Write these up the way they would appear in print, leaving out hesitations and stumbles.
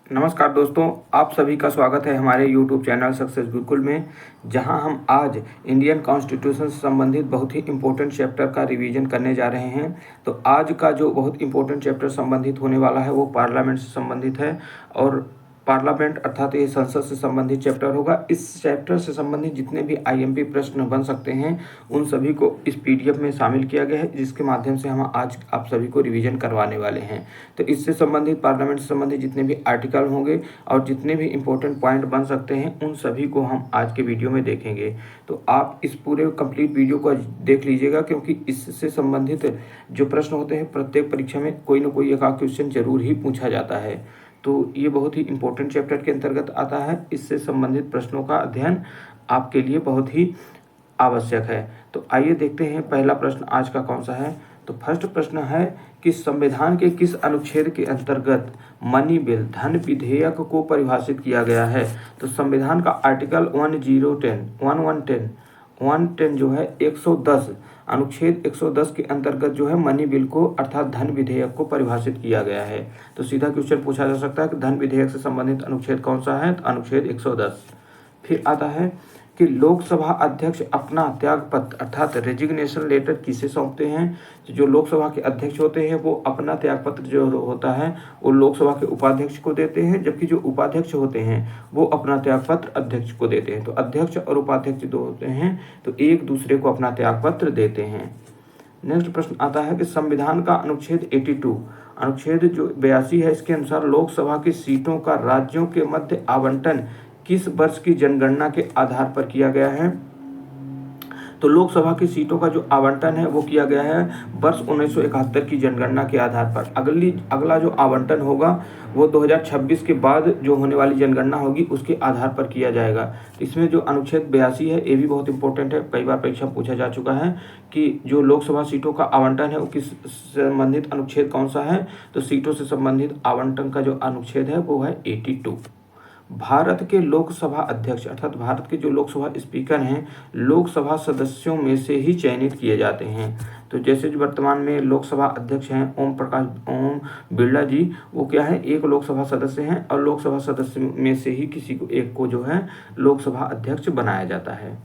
नमस्कार दोस्तों, आप सभी का स्वागत है हमारे YouTube चैनल सक्सेस गुरुकुल में, जहां हम आज इंडियन कॉन्स्टिट्यूशन से संबंधित बहुत ही इम्पोर्टेंट चैप्टर का रिवीजन करने जा रहे हैं। तो आज का जो बहुत इम्पोर्टेंट चैप्टर संबंधित होने वाला है वो पार्लियामेंट से संबंधित है और पार्लियामेंट अर्थात ये संसद से संबंधित चैप्टर होगा। इस चैप्टर से संबंधित जितने भी आईएमपी प्रश्न बन सकते हैं उन सभी को इस पीडीएफ में शामिल किया गया है, जिसके माध्यम से हम आज आप सभी को रिवीजन करवाने वाले हैं। तो इससे संबंधित पार्लियामेंट से संबंधित जितने भी आर्टिकल होंगे और जितने भी इम्पोर्टेंट पॉइंट बन सकते हैं उन सभी को हम आज के वीडियो में देखेंगे। तो आप इस पूरे कंप्लीट वीडियो को देख लीजिएगा, क्योंकि इससे संबंधित जो प्रश्न होते हैं प्रत्येक परीक्षा में कोई ना कोई एक क्वेश्चन जरूर ही पूछा जाता है। तो ये बहुत ही इम्पोर्टेंट चैप्टर के अंतर्गत आता है। इससे संबंधित प्रश्नों का अध्ययन आपके लिए बहुत ही आवश्यक है। तो आइए देखते हैं पहला प्रश्न आज का कौन सा है। तो फर्स्ट प्रश्न है कि संविधान के किस अनुच्छेद के अंतर्गत मनी बिल धन विधेयक को परिभाषित किया गया है। तो संविधान का आर्टिकल 110 जो है 110 अनुच्छेद 110 के अंतर्गत जो है मनी बिल को अर्थात धन विधेयक को परिभाषित किया गया है। तो सीधा क्वेश्चन पूछा जा सकता है कि धन विधेयक से संबंधित अनुच्छेद कौन सा है। तो अनुच्छेद 110। फिर आता है कि लोकसभा अध्यक्ष अपना त्यागपत्र अर्थात रेजिग्नेशन लेटर किसे सौंपते हैं। तो जो लोकसभा के अध्यक्ष होते हैं वो अपना त्यागपत्र जो होता है वो लोकसभा के उपाध्यक्ष को देते हैं, जबकि जो उपाध्यक्ष होते हैं वो अपना त्यागपत्र अध्यक्ष को देते हैं। तो अध्यक्ष और उपाध्यक्ष दो होते हैं तो एक दूसरे को अपना त्यागपत्र देते हैं। नेक्स्ट प्रश्न आता है कि संविधान का अनुच्छेद 82 अनुच्छेद जो 82 है, इसके अनुसार लोकसभा की सीटों का राज्यों के मध्य आवंटन किस वर्ष की जनगणना के आधार पर किया गया है। तो लोकसभा की सीटों का जो आवंटन है वो किया गया है वर्ष 1971 की जनगणना के आधार पर। अगला जो आवंटन होगा वो 2026 के बाद जो होने वाली जनगणना होगी उसके आधार पर किया जाएगा। इसमें जो अनुच्छेद 82 है ये भी बहुत इंपॉर्टेंट है, कई बार परीक्षा में पूछा जा चुका है कि जो लोकसभा सीटों का आवंटन है वो किस संबंधित अनुच्छेद कौन सा है। तो सीटों से संबंधित आवंटन का जो अनुच्छेद है वो है 82। भारत के लोकसभा अध्यक्ष अर्थात भारत के जो लोकसभा स्पीकर हैं लोकसभा सदस्यों में से ही चयनित किए जाते हैं। तो जैसे जो वर्तमान में लोकसभा अध्यक्ष हैं ओम बिरला जी, वो क्या है एक लोकसभा सदस्य हैं और लोकसभा सदस्य में से ही किसी को एक को जो है लोकसभा अध्यक्ष बनाया जाता है।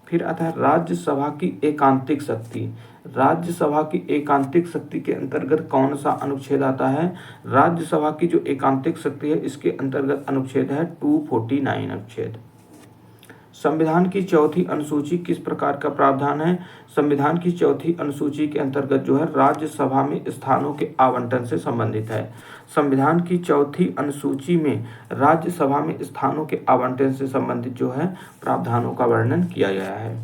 फिर आता है राज्यसभा की एकांतिक शक्ति। राज्यसभा की एकांतिक शक्ति के अंतर्गत कौन सा अनुच्छेद आता है। राज्यसभा की जो एकांतिक शक्ति है इसके अंतर्गत अनुच्छेद है 249 अनुच्छेद। संविधान की चौथी अनुसूची किस प्रकार का प्रावधान है। संविधान की चौथी अनुसूची के अंतर्गत जो है राज्यसभा में स्थानों के आवंटन से संबंधित है। संविधान की चौथी अनुसूची में राज्यसभा में स्थानों के आवंटन से संबंधित जो है प्रावधानों का वर्णन किया गया है।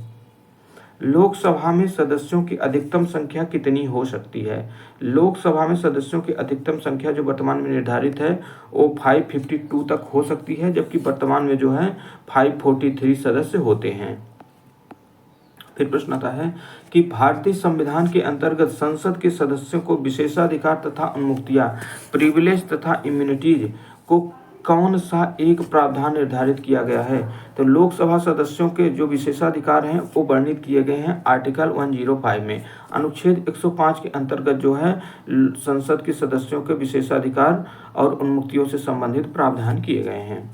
लोकसभा में सदस्यों की अधिकतम संख्या कितनी हो सकती है। लोकसभा में सदस्यों की अधिकतम संख्या जो वर्तमान में निर्धारित है वो 552 तक हो सकती है, जबकि वर्तमान में जो है 543 सदस्य होते हैं। फिर प्रश्न आता है कि भारतीय संविधान के अंतर्गत संसद के सदस्यों को विशेषाधिकार तथा उन्मुक्तियां प्रिविलेज तथा इम्यूनिटीज को कौन सा एक प्रावधान निर्धारित किया गया है। तो लोकसभा सदस्यों के जो विशेषाधिकार हैं वो वर्णित किए गए हैं आर्टिकल 105 में। अनुच्छेद 105 के अंतर्गत जो है संसद के सदस्यों के विशेषाधिकार और उन्मुक्तियों से संबंधित प्रावधान किए गए हैं।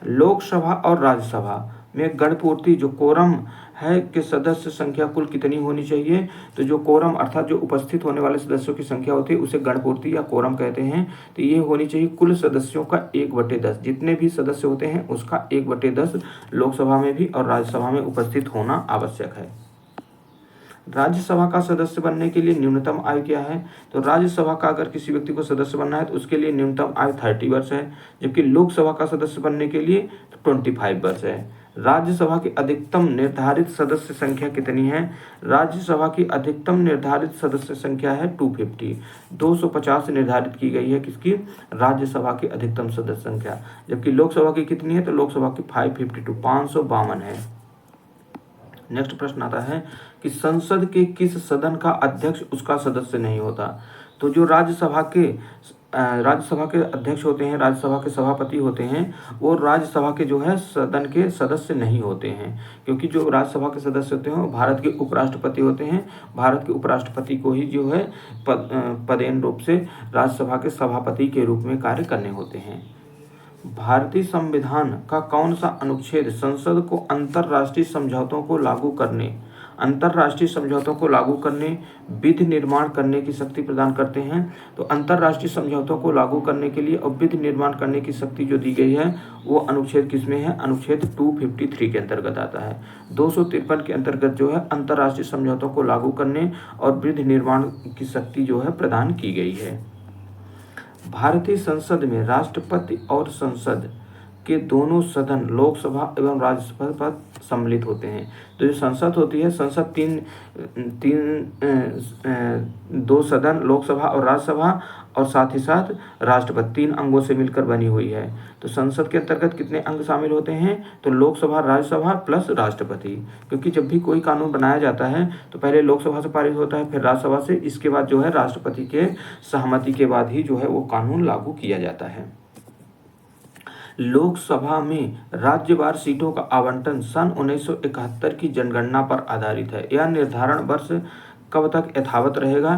लोकसभा और राज्यसभा में गणपूर्ति जो कोरम है कि सदस्य संख्या कुल कितनी होनी चाहिए। तो जो कोरम अर्थात जो उपस्थित होने वाले सदस्यों की संख्या होती है उसे गणपूर्ति या कोरम कहते हैं। तो ये होनी चाहिए कुल सदस्यों का 1/10, जितने भी सदस्य होते हैं उसका 1/10 लोकसभा में भी और राज्यसभा में उपस्थित होना आवश्यक है। राज्यसभा का सदस्य बनने के लिए न्यूनतम आयु क्या है। तो राज्यसभा का अगर किसी व्यक्ति को सदस्य बनना है तो उसके लिए न्यूनतम आयु 30 वर्ष है, जबकि लोकसभा का सदस्य बनने के लिए 25 वर्ष है। राज्यसभा की अधिकतम निर्धारित सदस्य संख्या कितनी है। राज्यसभा की अधिकतम निर्धारित सदस्य संख्या है 250, 250 निर्धारित की गई है किसकी, राज्यसभा की अधिकतम सदस्य संख्या, जबकि लोकसभा की कितनी है तो लोकसभा की 552 है। नेक्स्ट प्रश्न आता है कि संसद के किस सदन का अध्यक्ष उसका सदस्य नहीं होता। तो जो राज्यसभा के राज्यसभा के अध्यक्ष होते हैं, राज्यसभा के सभापति होते हैं, वो राज्यसभा के जो है सदन के सदस्य नहीं होते हैं, क्योंकि जो राज्यसभा के सदस्य होते हैं वो भारत के उपराष्ट्रपति होते हैं। भारत के उपराष्ट्रपति को ही जो है पदेन रूप से राज्यसभा के सभापति के रूप में कार्य करने होते हैं। भारतीय संविधान का कौन सा अनुच्छेद संसद को अंतर्राष्ट्रीय समझौतों को लागू करने, विधि निर्माण करने की शक्ति प्रदान करते हैं? तो अंतर्राष्ट्रीय समझौतों को लागू करने के लिए और विधि निर्माण करने की शक्ति जो दी गई है वो अनुच्छेद किसमें है? अनुच्छेद 253 के अंतर्गत आता है। 253 के अंतर्गत जो है अंतर्राष्ट्रीय समझौतों को लागू करने और विधि निर्माण की शक्ति जो है प्रदान की गई है। भारतीय संसद में राष्ट्रपति और संसद के दोनों सदन लोकसभा एवं राज्यसभा पर सम्मिलित होते हैं। तो जो संसद होती है, संसद दो सदन लोकसभा और राज्यसभा और साथ ही साथ राष्ट्रपति 3 अंगों से मिलकर बनी हुई है। तो संसद के अंतर्गत कितने अंग शामिल होते हैं? तो लोकसभा, राज्यसभा प्लस राष्ट्रपति, क्योंकि जब भी कोई कानून बनाया जाता है तो पहले लोकसभा से पारित होता है, फिर राज्यसभा से, इसके बाद जो है राष्ट्रपति के सहमति के बाद ही जो है वो कानून लागू किया जाता है। लोकसभा में राज्यवार सीटों का आवंटन सन 1971 की जनगणना पर आधारित है। यह निर्धारण वर्ष कब तक यथावत रहेगा?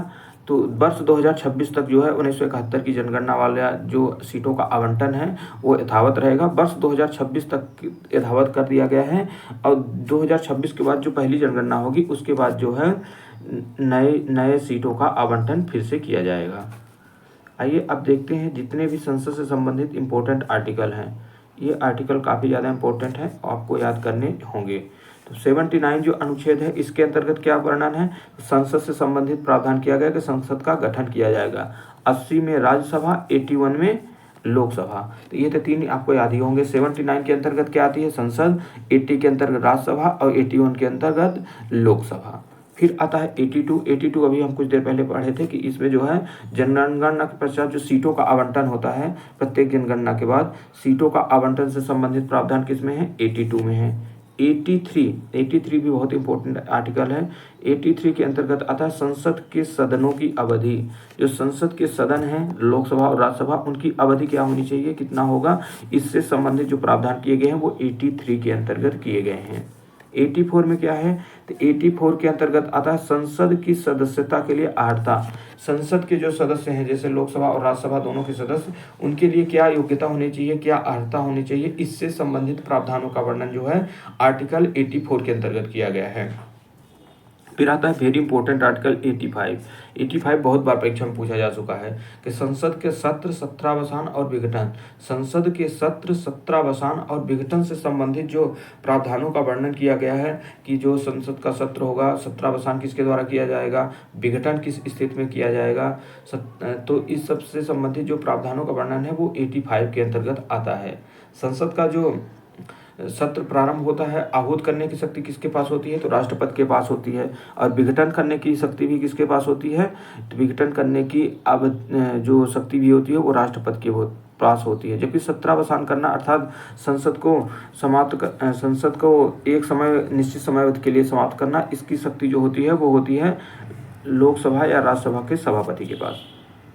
तो वर्ष 2026 तक जो है 1971 की जनगणना वाला जो सीटों का आवंटन है वो यथावत रहेगा। वर्ष 2026 तक यथावत कर दिया गया है और 2026 के बाद जो पहली जनगणना होगी उसके बाद जो है नए सीटों का आवंटन फिर से किया जाएगा। आइए अब देखते हैं जितने भी संसद से संबंधित इम्पोर्टेंट आर्टिकल हैं। ये आर्टिकल काफ़ी ज़्यादा इम्पोर्टेंट है, आपको याद करने होंगे। तो 79 जो अनुच्छेद है इसके अंतर्गत क्या वर्णन है? संसद से संबंधित प्रावधान किया गया कि संसद का गठन किया जाएगा। 80 में राज्यसभा, 81 में लोकसभा। तो ये तो 3 आपको याद ही होंगे। 79 के अंतर्गत क्या आती है? संसद, 80 के अंतर्गत राज्यसभा और 81 के अंतर्गत लोकसभा। फिर आता है 82 अभी हम कुछ देर पहले पढ़े थे कि इसमें जो है जनगणना के पश्चात जो सीटों का आवंटन होता है, प्रत्येक जनगणना के बाद सीटों का आवंटन से संबंधित प्रावधान किसमें है? 82 में है। 83 भी बहुत इंपॉर्टेंट आर्टिकल है। 83 के अंतर्गत आता है संसद के सदनों की अवधि। जो संसद के सदन हैं लोकसभा और राज्यसभा, उनकी अवधि क्या होनी चाहिए, कितना होगा, इससे संबंधित जो प्रावधान किए गए हैं वो 83 के अंतर्गत किए गए हैं। 84 में क्या है? तो 84 के अंतर्गत आता है संसद की सदस्यता के लिए अर्हता। संसद के जो सदस्य हैं जैसे लोकसभा और राज्यसभा दोनों के सदस्य, उनके लिए क्या योग्यता होनी चाहिए, क्या अर्हता होनी चाहिए, इससे संबंधित प्रावधानों का वर्णन जो है आर्टिकल 84 के अंतर्गत किया गया है। फिर आता है वेरी इंपॉर्टेंट आर्टिकल 85 बहुत बार परीक्षा में पूछा जा चुका है कि संसद के सत्र, सत्रावसान और विघटन। संसद के सत्र, सत्रावसान और विघटन से संबंधित जो प्रावधानों का वर्णन किया गया है कि जो संसद का सत्र होगा, सत्रावसान किसके द्वारा किया जाएगा, विघटन किस स्थिति में किया जाएगा, तो इस सब से संबंधित जो प्रावधानों का वर्णन है वो 85 के अंतर्गत आता है। संसद का जो सत्र प्रारंभ होता है, आहूत करने की शक्ति किसके पास होती है? तो राष्ट्रपति के पास होती है। और विघटन करने की शक्ति भी किसके पास होती है? तो विघटन करने की अब जो शक्ति भी होती है वो राष्ट्रपति के पास होती है। जबकि सत्रावसान करना अर्थात संसद को एक समय, निश्चित समय के लिए समाप्त करना, इसकी शक्ति जो होती है वो होती है लोकसभा या राज्यसभा के सभापति के पास।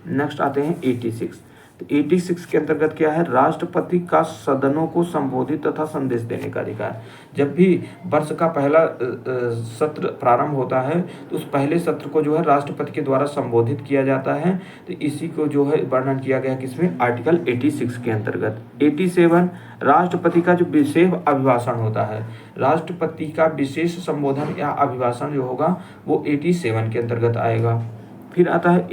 नेक्स्ट आते हैं 86। 86 के अंतर्गत क्या है? राष्ट्रपति का सदनों को संबोधित तथा संदेश देने का अधिकार। जब भी वर्ष का पहला सत्र प्रारंभ होता है तो उस पहले सत्र को जो है राष्ट्रपति के द्वारा संबोधित किया जाता है। तो इसी को जो है वर्णन किया गया किसमें? आर्टिकल 86 के अंतर्गत। 87 राष्ट्रपति का जो विशेष अभिभाषण होता है, राष्ट्रपति का विशेष संबोधन या अभिभाषण जो होगा वो 87 के अंतर्गत आएगा। फिर आता है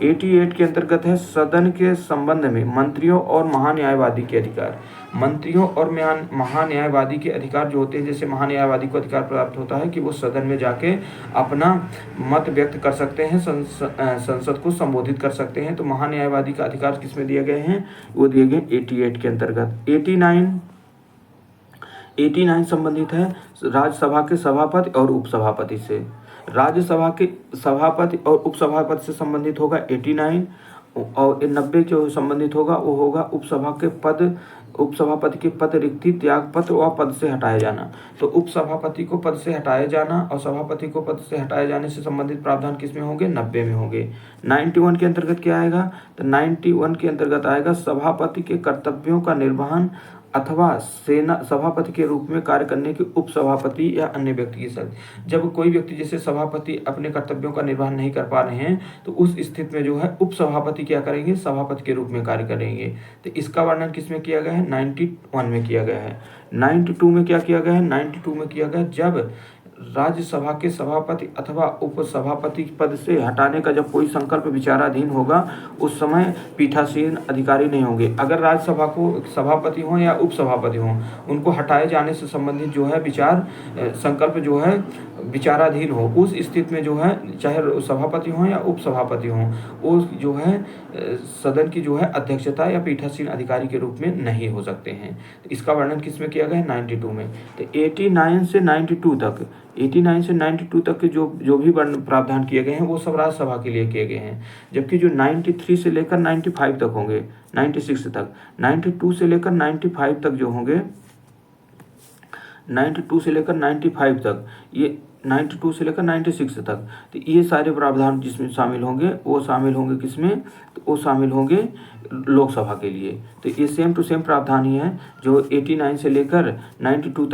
88 के अंतर्गत है सदन के संबंध में मंत्रियों और महान्यायवादी के अधिकार। मंत्रियों और महान्यायवादी के अधिकार जो होते हैं, जैसे महान्यायवादी को अधिकार प्राप्त होता है कि वो सदन में जाके अपना मत व्यक्त कर सकते हैं, संसद को संबोधित कर सकते हैं। तो महान्यायवादी का अधिकार किसमें दिए गए हैं? वो दिए गए 88 के अंतर्गत। 89 संबंधित है राज्यसभा के सभापति और उपसभापति से। राज्यसभा के सभापति और उपसभापति से संबंधित होगा 89, और 90 जो संबंधित होगा वो होगा उपसभा के पद उपसभापति के पद रिक्ति, त्यागपत्र व पद से हटाया जाना। तो उपसभापति को पद से हटाया जाना और सभापति को पद से हटाए जाने से संबंधित प्रावधान किस में होंगे? 90 में होंगे। 91 के अंतर्गत क्या आएगा? तो 91 के अंतर्गत आएगा सभापति के कर्तव्यों का निर्वहन अथवा सेना सभापति के रूप में कार्य करने के उपसभापति या अन्य व्यक्ति की शर्त। जब कोई व्यक्ति जैसे सभापति अपने कर्तव्यों का निर्वहन नहीं कर पा रहे हैं तो उस स्थिति में जो है उपसभापति क्या करेंगे? सभापति के रूप में कार्य करेंगे। तो इसका वर्णन किसमें किया गया है? 91 में किया गया है। 92 में क्या किया गया है? 92 में किया गया जब राज्यसभा के सभापति अथवा उपसभापति पद से हटाने का जब कोई संकल्प विचाराधीन होगा उस समय पीठासीन अधिकारी नहीं होंगे। अगर राज्यसभा को सभापति हो या उपसभापति हो उनको हटाए जाने से संबंधित जो है विचार संकल्प जो है विचाराधीन हो, उस स्थिति में जो है चाहे सभापति हो या उपसभापति हो वो जो है सदन की जो है अध्यक्षता या पीठासीन अधिकारी के रूप में नहीं हो सकते हैं। तो इसका वर्णन किसमें किया गया है? 92 में। तो 89 से 92 तक 89 से 92 तक के जो भी प्रावधान किए गए हैं वो सब राज्यसभा के लिए किए गए हैं। जबकि जो 93 से लेकर 95 तक होंगे, 96 तक, 92 से लेकर 95 तक जो होंगे, 92 से लेकर 95 तक, ये 92 से लेकर 96 तक, तो ये सारे प्रावधान जिसमें शामिल होंगे वो शामिल होंगे किसमें? तो वो शामिल होंगे लोकसभा के लिए। तो ये सेम टू सेम प्रावधान ही है जो 89 से लेकर 92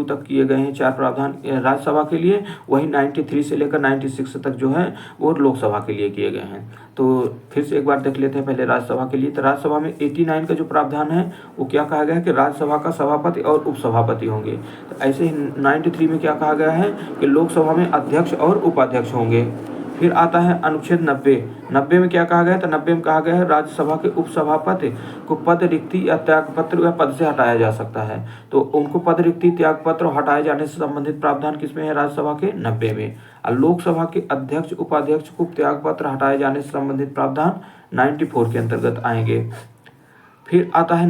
तक किए गए हैं चार प्रावधान राज्यसभा के लिए, वही 93 से लेकर 96 तक जो है वो लोकसभा के लिए किए गए हैं। तो फिर से एक बार देख लेते हैं पहले राज्यसभा के लिए। तो राज्यसभा में 89 का जो प्रावधान है वो क्या कहा गया है कि राज्यसभा का सभापति और उपसभापति होंगे। तो ऐसे ही 93 में क्या कहा गया है कि लोकसभा में अध्यक्ष और उपाध्यक्ष होंगे। फिर आता है अनुच्छेद 90 में क्या कहा गया है? तो 90 में कहा गया है राज्यसभा के उपसभापति को पद रिक्ति या त्यागपत्र या पद से हटाया जा सकता है। तो उनको पद रिक्ति, त्यागपत्र हटाए जाने से संबंधित प्रावधान किसमें है? राज्यसभा के 90 में। और लोकसभा के अध्यक्ष उपाध्यक्ष को त्यागपत्र हटाए जाने से संबंधित प्रावधान 94 के अंतर्गत आएंगे। फिर आता है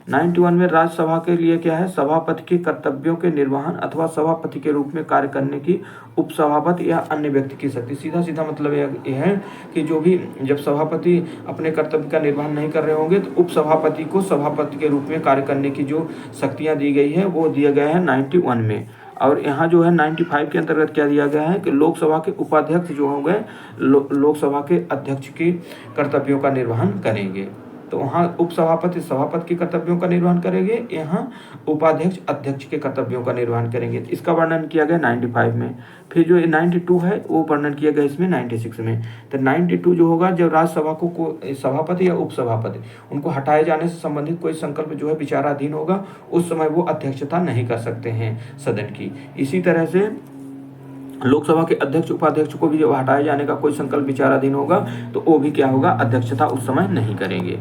91 में राज्यसभा के लिए क्या है? सभापति के कर्तव्यों के निर्वहन अथवा सभापति के रूप में कार्य करने की उपसभापति या अन्य व्यक्ति की शक्ति। सीधा मतलब यह है कि जो भी जब सभापति अपने कर्तव्य का निर्वहन नहीं कर रहे होंगे तो उपसभापति को सभापति के रूप में कार्य करने की जो शक्तियां दी गई है वो दिया गया है 91 में। और यहाँ जो है 95 के अंतर्गत क्या दिया गया है कि लोकसभा के उपाध्यक्ष जो होंगे लोकसभा के अध्यक्ष के कर्तव्यों का निर्वहन करेंगे। तो वहाँ उपसभापति सभापति के कर्तव्यों का निर्वहन करेंगे, यहाँ उपाध्यक्ष अध्यक्ष के कर्तव्यों का निर्वहन करेंगे। इसका वर्णन किया गया 95 में। फिर जो 92 है वो वर्णन किया गया इसमें 96 में। तो 92 जो होगा जब राज्यसभा को सभापति या उपसभापति उनको हटाए जाने से संबंधित कोई संकल्प जो है विचाराधीन होगा उस समय वो अध्यक्षता नहीं कर सकते हैं सदन की। इसी तरह से लोकसभा के अध्यक्ष उपाध्यक्ष को भी जब हटाए जाने का कोई संकल्प विचाराधीन होगा तो वो भी क्या होगा? अध्यक्षता उस समय नहीं करेंगे।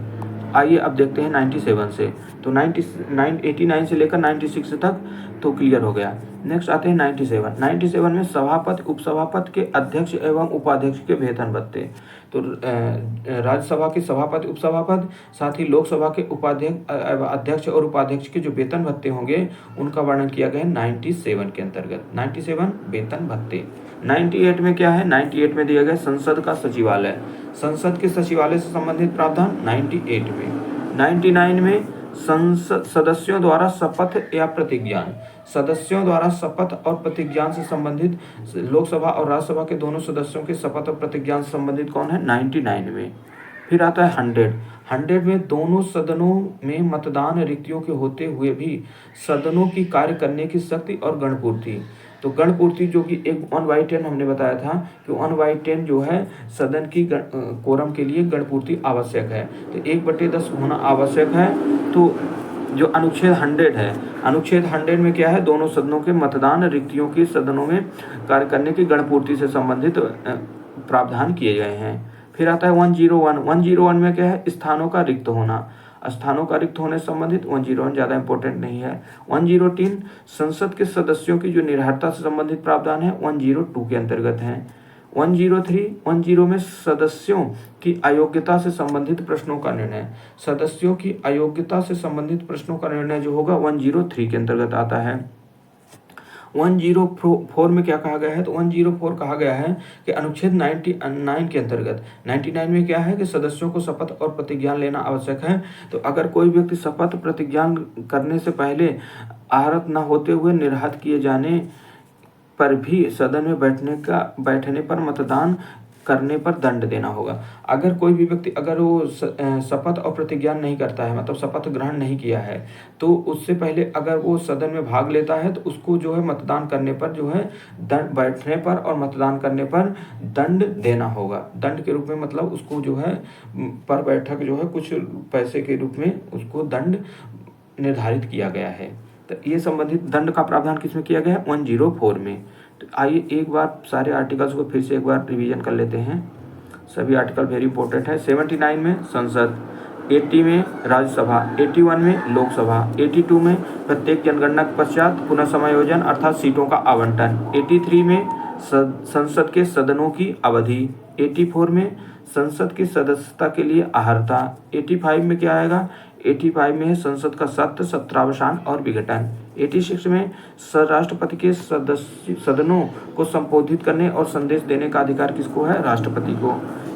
आइए अब देखते हैं 97 से। तो 89 से लेकर 96 तक तो क्लियर हो गया। नेक्स्ट आते हैं 97 में सभापति उपसभापति के अध्यक्ष एवं उपाध्यक्ष के वेतन भत्ते। तो राज्यसभा के सभापति उपसभापति साथ ही लोकसभा के उपाध्यक्ष अध्यक्ष और उपाध्यक्ष के जो वेतन भत्ते होंगे उनका वर्णन किया गया है 97 के अंतर्गत। 97 वेतन भत्ते। 98 में क्या है? 98 में दिया गया संसद का सचिवालय। संसद के सचिवालय से संबंधित प्रावधान 98 में। 99 में संसद सदस्यों द्वारा शपथ या प्रतिज्ञान। सदस्यों द्वारा शपथ और प्रतिज्ञान से संबंधित लोकसभा और राज्यसभा के दोनों सदस्यों के शपथ और प्रतिज्ञान से संबंधित कौन है? 99 में। फिर आता है 100 में दोनों सदनों में मतदान रिक्तियों के होते हुए भी सदनों की कार्य करने की शक्ति और गणपूर्ति। तो गणपूर्ति जो कि एक 1/10 हमने बताया था कि 1/10 जो है सदन की कोरम के लिए गणपूर्ति आवश्यक है। तो 1/10 होना आवश्यक है। तो जो अनुच्छेद 100 है, अनुच्छेद 100 में क्या है? दोनों सदनों के मतदान रिक्तियों की सदनों में कार्य करने की गणपूर्ति से संबंधित प्रावधान किए गए हैं। फिर आता है 101 में क्या है? स्थानों का रिक्त होना। स्थानों का रिक्त होने से संबंधित 101 ज़्यादा इंपॉर्टेंट नहीं है। 103 संसद के सदस्यों की जो निर्हरता से संबंधित प्रावधान है 102 के अंतर्गत है। 103 में सदस्यों की अयोग्यता से संबंधित प्रश्नों का निर्णय। सदस्यों की अयोग्यता से संबंधित प्रश्नों का निर्णय जो होगा 103 के अंतर्गत आता है। 104 में क्या कहा गया है, तो 104 कहा गया है कि अनुच्छेद 99 के अंतर्गत 99 में क्या है कि सदस्यों को शपथ और प्रतिज्ञान लेना आवश्यक है। तो अगर कोई व्यक्ति शपथ प्रतिज्ञान करने से पहले आहत न होते हुए निर्हत किए जाने पर भी सदन में बैठने पर मतदान करने पर दंड देना होगा। अगर कोई भी व्यक्ति अगर वो शपथ और प्रतिज्ञान नहीं करता है, मतलब शपथ ग्रहण नहीं किया है, तो उससे पहले अगर वो सदन में भाग लेता है तो उसको जो है मतदान करने पर जो है दंड, बैठने पर और मतदान करने पर दंड देना होगा। दंड के रूप में मतलब उसको जो है पर बैठक जो है कुछ पैसे के रूप में उसको दंड निर्धारित किया गया है। तो ये संबंधित दंड का प्रावधान किसमें किया गया है, 104 में। तो आइए एक बार सारे आर्टिकल्स को फिर से एक बार रिवीजन कर लेते हैं। सभी आर्टिकल वेरी इंपॉर्टेंट है। 79 में संसद, 80 में राज्यसभा, 81 में लोकसभा, 82 में प्रत्येक जनगणना के पश्चात पुनः समायोजन अर्थात सीटों का आवंटन, 83 में संसद के सदनों की अवधि, 84 में संसद की सदस्यता के लिए अहर्ता, 85 में क्या आएगा, 85 में है संसद का सत्र, सत्रावसान और विघटन, 86 में राष्ट्रपति के सदनों को संबोधित करने और संदेश देने का अधिकार किसको है, राष्ट्रपति को।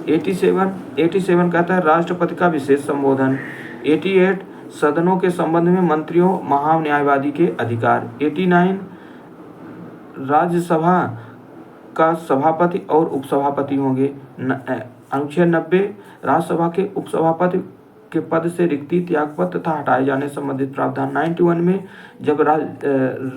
87 कहता है राष्ट्रपति का विशेष संबोधन। 88 सदनों के संबंध में मंत्रियों महान्यायवादी के अधिकार। 89 राज्यसभा का सभापति और उपसभापति होंगे। अनुच्छेद 90 राज्यसभा के उपसभापति के पद से रिक्ति, त्यागपत्र तथा हटाए जाने संबंधित प्रावधान। 91 में जब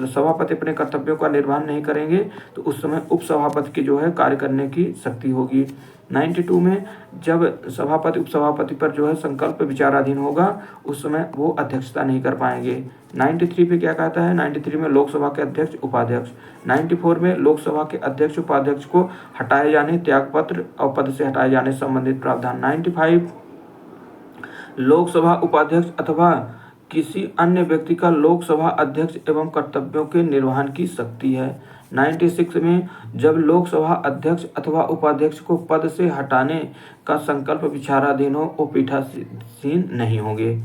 सभापति अपने कर्तव्यों का निर्वहन नहीं करेंगे तो उस समय उपसभापति की जो है कार्य करने की शक्ति होगी। 92 में जब सभापति उपसभापति पर जो है संकल्प विचाराधीन होगा उस समय वो अध्यक्षता नहीं कर पाएंगे। 93 पे क्या कहता है, 93 में लोकसभा के अध्यक्ष उपाध्यक्ष। 94 में लोकसभा के अध्यक्ष उपाध्यक्ष को हटाए जाने, त्यागपत्र और पद से हटाए जाने संबंधित प्रावधान। 95 लोकसभा उपाध्यक्ष अथवा किसी अन्य व्यक्ति का लोकसभा अध्यक्ष एवं कर्तव्यों के निर्वहन की शक्ति है। 96 में जब लोकसभा अध्यक्ष अथवा उपाध्यक्ष को पद से हटाने का संकल्प विचाराधीन हो वो पीठासीन नहीं होंगे।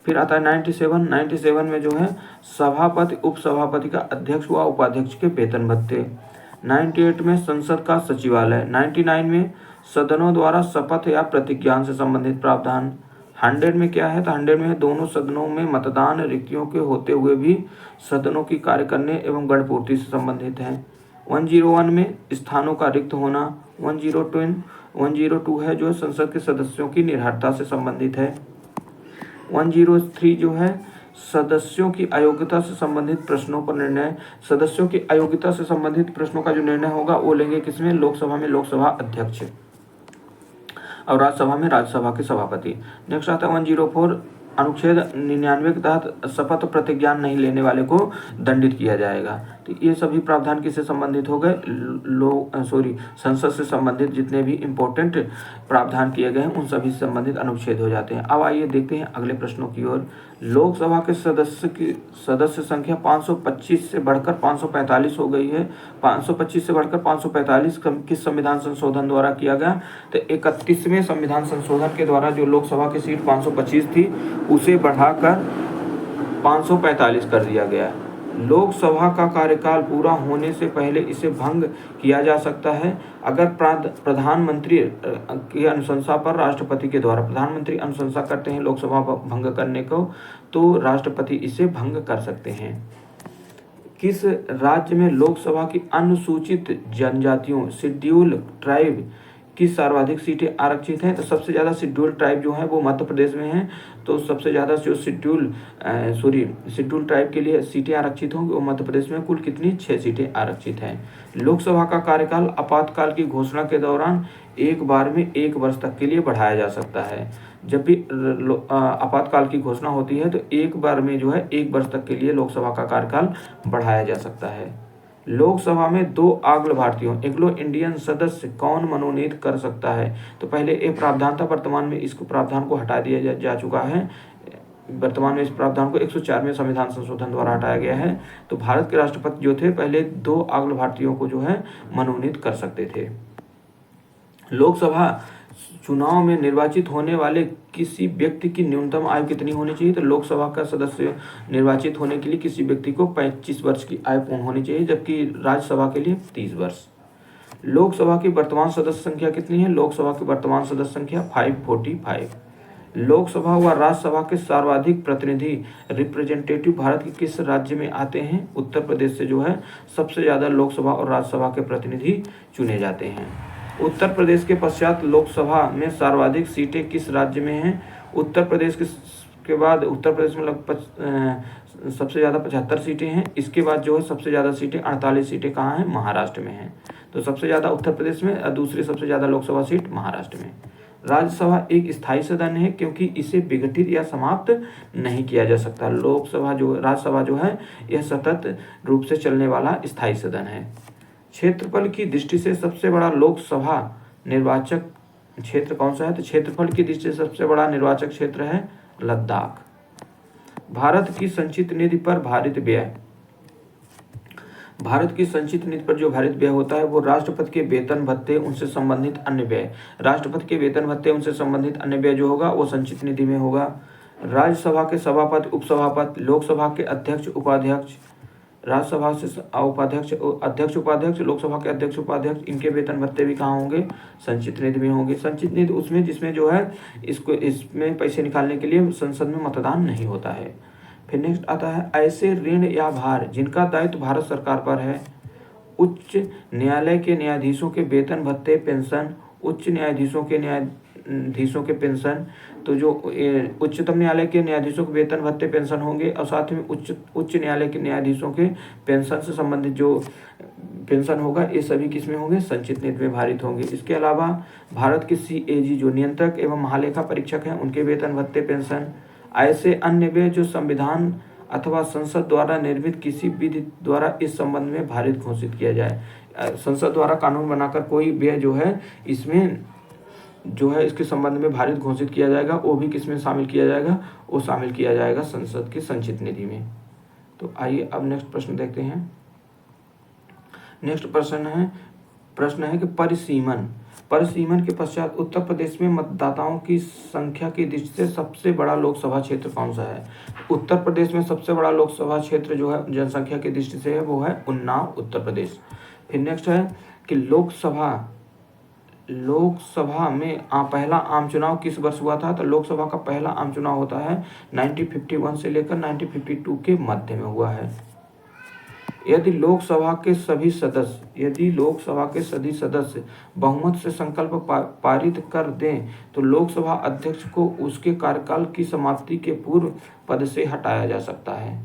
फिर आता है 97 में जो है सभापति उपसभापति का अध्यक्ष व उपाध्यक्ष के वेतन भत्ते। 98 में संसद का सचिवालय। 99 में सदनों द्वारा शपथ या प्रतिज्ञान से संबंधित प्रावधान। 100 में क्या है, तो 100 में दोनों सदनों में मतदान रिक्तियों के होते हुए भी सदनों की कार्य करने एवं गणपूर्ति से संबंधित है। 101 में स्थानों का रिक्त होना। 102 है जो संसद के सदस्यों की निर्हरता से संबंधित है। 103 जो है सदस्यों की अयोग्यता से संबंधित प्रश्नों पर निर्णय। सदस्यों की अयोग्यता से संबंधित प्रश्नों का जो निर्णय होगा वो लेंगे किसमें, लोकसभा में लोकसभा अध्यक्ष और राज्यसभा में राज्यसभा के सभापति। नेक्स्ट आता है 104 अनुच्छेद 99 के तहत शपथ प्रतिज्ञान नहीं लेने वाले को दंडित किया जाएगा। तो ये सभी प्रावधान किससे संबंधित हो गए, संसद से संबंधित जितने भी इम्पोर्टेंट प्रावधान किए गए हैं उन सभी से संबंधित अनुच्छेद हो जाते हैं। अब आइए देखते हैं अगले प्रश्नों की ओर। लोकसभा के सदस्य संख्या 525 से बढ़कर 545 हो गई है। 525 से बढ़कर 545 किस संविधान संशोधन द्वारा किया गया, तो 31वें संविधान संशोधन के द्वारा जो लोकसभा की सीट 525 थी उसे बढ़ाकर 545 कर दिया गया। लोकसभा का कार्यकाल पूरा होने से पहले इसे भंग किया जा सकता है अगर प्रधानमंत्री की अनुशंसा पर राष्ट्रपति के द्वारा, प्रधानमंत्री अनुशंसा करते हैं लोकसभा भंग करने को तो राष्ट्रपति इसे भंग कर सकते हैं। किस राज्य में लोकसभा की अनुसूचित जनजातियों शेड्यूल ट्राइब की सर्वाधिक सीटें आरक्षित हैं, तो सबसे ज़्यादा शेड्यूल ट्राइब जो है वो मध्य प्रदेश में है। तो सबसे ज़्यादा जो शेड्यूल ट्राइब के लिए सीटें आरक्षित होंगी वो मध्य प्रदेश में कुल कितनी, 6 सीटें आरक्षित हैं। लोकसभा का कार्यकाल आपातकाल की घोषणा के दौरान एक बार में 1 वर्ष तक के लिए बढ़ाया जा सकता है। जब भी आपातकाल की घोषणा होती है तो एक बार में जो है 1 वर्ष तक के लिए लोकसभा का कार्यकाल बढ़ाया जा सकता है। लोकसभा में 2 आंग्ल भारतीयों एंग्लो इंडियन सदस्य कौन मनोनीत कर सकता है, तो पहले ये प्रावधान था, वर्तमान में इसको प्रावधान को हटा दिया जा चुका है। वर्तमान में इस प्रावधान को 104वें संविधान संशोधन द्वारा हटाया गया है। तो भारत के राष्ट्रपति जो थे पहले 2 आंग्ल भारतीयों को जो है मनोनीत कर सकते थे। लोकसभा चुनाव में निर्वाचित होने वाले किसी व्यक्ति की न्यूनतम आयु कितनी होनी चाहिए? तो लोकसभा का सदस्य निर्वाचित होने के लिए किसी व्यक्ति को 25 वर्ष की आयु पूर्ण होनी चाहिए, जबकि राज्यसभा के लिए 30 वर्ष। लोकसभा की वर्तमान सदस्य संख्या कितनी है? लोकसभा की वर्तमान सदस्य संख्या 545। लोकसभा व राज्यसभा के सर्वाधिक प्रतिनिधि रिप्रेजेंटेटिव भारत के किस राज्य में आते हैं? उत्तर प्रदेश से जो है सबसे ज़्यादा लोकसभा और राज्यसभा के प्रतिनिधि चुने जाते हैं। उत्तर प्रदेश के पश्चात लोकसभा में सर्वाधिक सीटें किस राज्य में हैं? उत्तर प्रदेश के बाद उत्तर प्रदेश में लगभग सबसे ज़्यादा 75 सीटें हैं। इसके बाद जो है सबसे ज़्यादा सीटें 48 सीटें कहाँ हैं? महाराष्ट्र में हैं। तो सबसे ज़्यादा उत्तर प्रदेश में और दूसरी सबसे ज़्यादा लोकसभा सीट महाराष्ट्र में। राज्यसभा एक स्थायी सदन है क्योंकि इसे विघटित या समाप्त नहीं किया जा सकता। राज्यसभा जो है यह सतत रूप से चलने वाला स्थायी सदन है। क्षेत्रफल की दृष्टि से सबसे बड़ा लोकसभा निर्वाचक क्षेत्र कौन सा है? तो क्षेत्रफल की दृष्टि से सबसे बड़ा निर्वाचक क्षेत्र है लद्दाख। भारत की संचित निधि पर भारित व्यय। भारत की संचित निधि पर जो भारित व्यय होता है वो राष्ट्रपति के वेतन भत्ते उनसे संबंधित अन्य व्यय। राष्ट्रपति के वेतन भत्ते उनसे संबंधित अन्य व्यय जो होगा वो संचित निधि में होगा। राज्यसभा के सभापति, उपसभापति, लोकसभा के अध्यक्ष, उपाध्यक्ष, राज्यसभा से उपाध्यक्ष, अध्यक्ष, उपाध्यक्ष, लोकसभा के अध्यक्ष, उपाध्यक्ष, इनके वेतन भत्ते भी कहाँ होंगे? संचित निधि में होंगे। संचित निधि उसमें जिसमें जो है इसमें पैसे निकालने के लिए संसद में मतदान नहीं होता है। फिर नेक्स्ट आता है ऐसे ऋण या भार जिनका दायित्व भारत सरकार पर है। उच्च न्यायालय के न्यायाधीशों के वेतन भत्ते, पेंशन, उच्च न्यायाधीशों के पेंशन, तो जो उच्चतम न्यायालय के न्यायाधीशों के वेतन भत्ते पेंशन होंगे और साथ में उच्च न्यायालय के न्यायाधीशों के पेंशन से संबंधित जो पेंशन होगा ये सभी किसमें होंगे? संचित निधि में भारित होंगे। इसके अलावा भारत के CAG जो नियंत्रक एवं महालेखा परीक्षक हैं उनके वेतन भत्ते, पेंशन, ऐसे अन्य व्यय जो संविधान अथवा संसद द्वारा निर्मित किसी विधि द्वारा इस संबंध में भारित घोषित किया जाए। संसद द्वारा कानून बनाकर कोई व्यय जो है इसमें जो है इसके संबंध में भारित घोषित किया जाएगा, वो भी किसमें शामिल किया जाएगा? वो शामिल किया जाएगा संसद की संचित निधि में। तो आइए अब नेक्स्ट प्रश्न देखते हैं। नेक्स्ट प्रश्न है कि परिसीमन के पश्चात उत्तर प्रदेश में मतदाताओं की संख्या की दृष्टि से सबसे बड़ा लोकसभा क्षेत्र कौन सा है? उत्तर प्रदेश में सबसे बड़ा लोकसभा क्षेत्र जो है जनसंख्या की दृष्टि से है वो है उन्नाव, उत्तर प्रदेश। फिर नेक्स्ट है कि लोकसभा में पहला आम चुनाव किस वर्ष हुआ था? तो लोकसभा का पहला आम चुनाव होता है 1951 से लेकर 1952 के मध्य में हुआ है। यदि लोकसभा के सभी सदस्य बहुमत से संकल्प पारित कर दें तो लोकसभा अध्यक्ष को उसके कार्यकाल की समाप्ति के पूर्व पद से हटाया जा सकता है।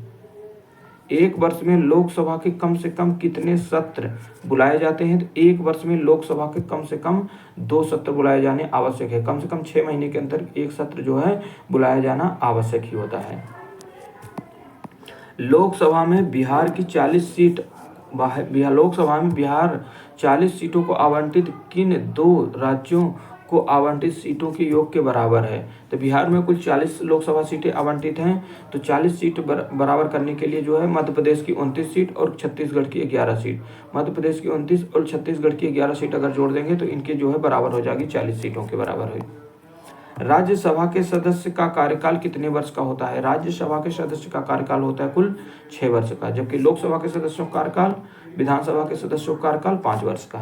एक वर्ष में लोकसभा के कम से कम कितने सत्र बुलाए जाते हैं? तो एक वर्ष में लोकसभा के कम से कम 2 सत्र बुलाए जाने आवश्यक है। कम से कम 6 महीने के अंदर एक सत्र जो है बुलाया जाना आवश्यक ही होता है। लोकसभा में बिहार 40 सीटों को आवंटित किन 2 राज्यों को आवंटित सीटों के योग के बराबर है? तो बिहार में कुल 40 लोकसभा सीटें आवंटित हैं, तो 40 सीट बराबर करने के लिए जो है मध्य प्रदेश की 29 सीट और छत्तीसगढ़ की 11 सीट, मध्य प्रदेश की 29 और छत्तीसगढ़ की 11 सीट अगर जोड़ देंगे तो इनके जो है बराबर हो जाएगी, 40 सीटों के बराबर है। राज्यसभा के सदस्य का कार्यकाल कितने वर्ष का होता है? राज्यसभा के सदस्य का कार्यकाल होता है कुल 6 वर्ष का, जबकि लोकसभा के सदस्यों का कार्यकाल, विधानसभा के सदस्यों का कार्यकाल 5 वर्ष का।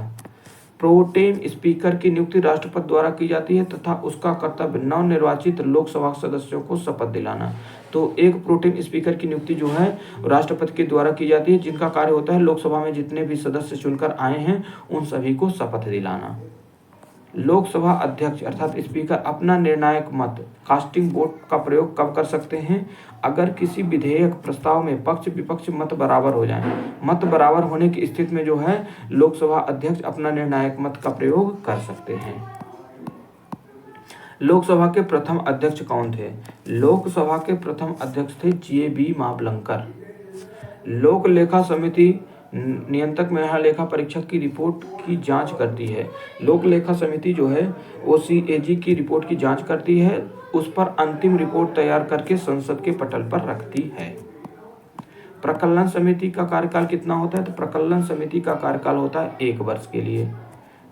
प्रोटेम स्पीकर की नियुक्ति राष्ट्रपति द्वारा की जाती है तथा उसका कर्तव्य नवनिर्वाचित लोकसभा सदस्यों को शपथ दिलाना। तो एक प्रोटेम स्पीकर की नियुक्ति जो है राष्ट्रपति के द्वारा की जाती है, जिनका कार्य होता है लोकसभा में जितने भी सदस्य चुनकर आए हैं उन सभी को शपथ दिलाना। लोकसभा अध्यक्ष अर्थात स्पीकर अपना निर्णायक मत कास्टिंग वोट का प्रयोग कब कर सकते हैं? अगर किसी विधेयक प्रस्ताव में पक्ष विपक्ष मत बराबर हो जाएं। मत बराबर होने की स्थिति में जो है लोकसभा अध्यक्ष अपना निर्णायक मत का प्रयोग कर सकते हैं। लोकसभा के प्रथम अध्यक्ष कौन थे? लोकसभा के प्रथम अध्यक्ष थे JB मावलंकर। लोक लेखा समिति नियंत्रक महालेखा परीक्षक की रिपोर्ट की जांच करती है। लोक लेखा समिति जो है वो CAG की रिपोर्ट की जांच करती है, उस पर अंतिम रिपोर्ट तैयार करके संसद के पटल पर रखती है। प्रकलन समिति का कार्यकाल कितना होता है? तो प्रकलन समिति का कार्यकाल होता है 1 वर्ष के लिए।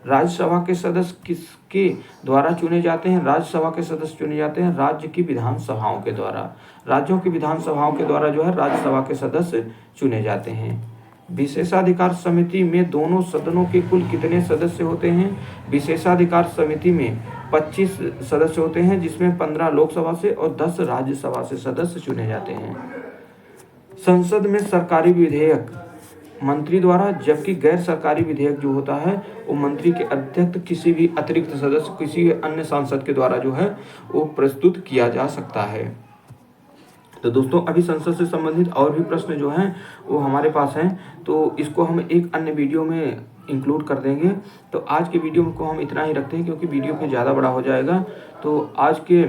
राज्यसभा के सदस्य किसके द्वारा चुने जाते हैं? राज्यसभा के सदस्य चुने जाते हैं राज्य की विधानसभाओं के द्वारा। राज्यों की विधानसभाओं के द्वारा जो है राज्यसभा के सदस्य चुने जाते हैं। विशेषाधिकार समिति में दोनों सदनों के कुल कितने सदस्य होते हैं? विशेषाधिकार समिति में 25 सदस्य होते हैं, जिसमें 15 लोकसभा से और 10 राज्यसभा से सदस्य चुने जाते हैं। संसद में सरकारी विधेयक मंत्री द्वारा, जबकि गैर सरकारी विधेयक जो होता है वो मंत्री के अध्यक्ष किसी भी अतिरिक्त सदस्य, किसी भी अन्य सांसद के द्वारा जो है वो प्रस्तुत किया जा सकता है। तो दोस्तों अभी संसद से संबंधित और भी प्रश्न जो हैं वो हमारे पास हैं, तो इसको हम एक अन्य वीडियो में इंक्लूड कर देंगे। तो आज के वीडियो को हम इतना ही रखते हैं क्योंकि वीडियो फिर ज़्यादा बड़ा हो जाएगा। तो आज के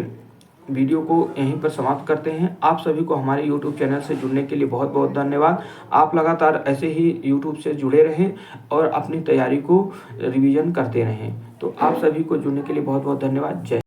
वीडियो को यहीं पर समाप्त करते हैं। आप सभी को हमारे YouTube चैनल से जुड़ने के लिए बहुत बहुत धन्यवाद। आप लगातार ऐसे ही YouTube से जुड़े रहें और अपनी तैयारी को रिवीजन करते रहें। तो आप सभी को जुड़ने के लिए बहुत बहुत धन्यवाद। जय